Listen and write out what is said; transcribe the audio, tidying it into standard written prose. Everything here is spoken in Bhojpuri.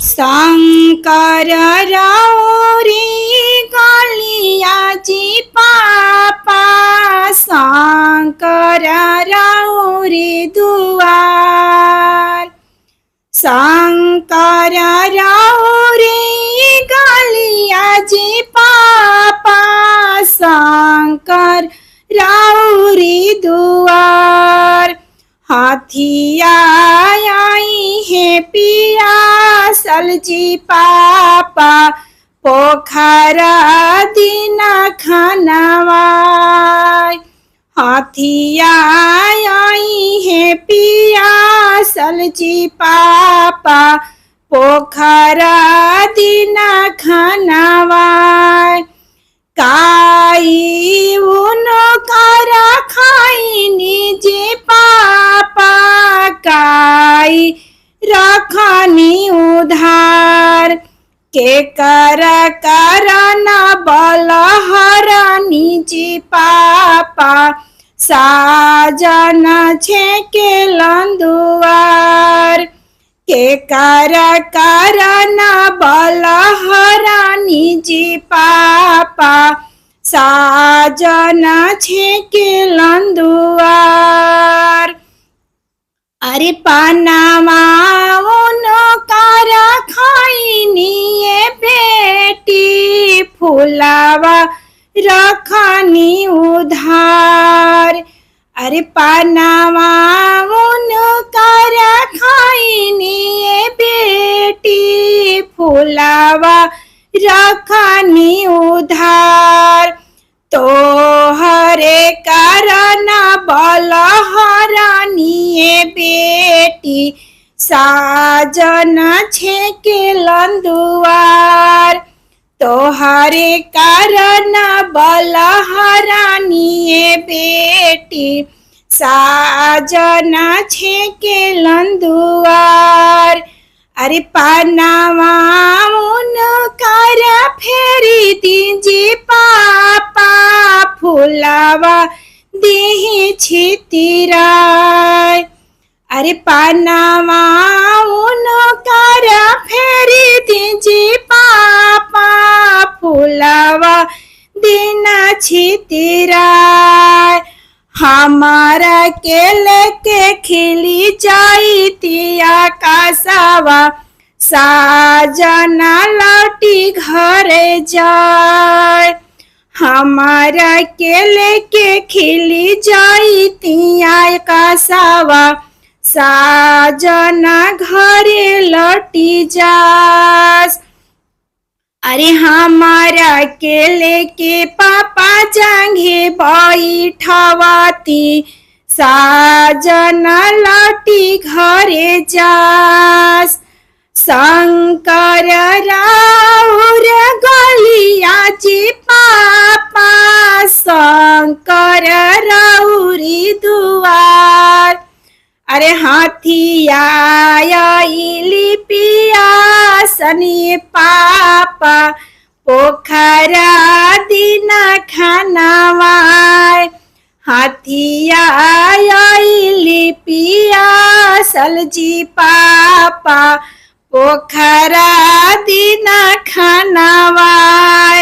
शंकर राउरी गलियाची पापा शंकर राउरी दुआर शंकर राउरी गलियाची पापा शंकर राउरी दुआर हाथिया आई है पिया सलजी पापा पोखरा दीना खानवाय हाथिया आई है पिया सलजी पापा पोखरा दीना खानवाय काई उनो करा खाई निजे पापा काई रखनी उधार के कर न बलहर निजी पापा साजन छेके लंदुआर के कर न बलहर निजी पापा साजन छेके लंदुआर अरे पानामा उनो करा खाई निये बेटी फुलावा रखनी उधार अरे पानामा उनो करा खाई निये बेटी फुलावा रखनी उधार तो हरे कारण बलहरानिये बेटी साजन छेके लंदुआर तो हरे कारण बलहरानिये बेटी साजन छेके लंदुआर अरे पानावा उनो करा फेरी दीजी पापा फुलावा देही छितिराय अरे पानावा उनो करा फेरी दीजी पापा फुलावा देना छितिराय हमारा के लेके खिली जाई तिया कासावा साजना लौटी घरे जाए हमारा के लेके खिली जाई तिया कासावा साजना घरे लौटी जास अरे हमारा के लेके पापा जांघे बैठवाती साजना लौटी घरे जास शंकर राउर गलियाची पापा शंकर राउरी दुआर अरे हाथिया आइली पिया सनी पापा पोखरा दीना खानवाय हाथिया आइली पिया सलजी पापा पोखरा दीना खानवाय।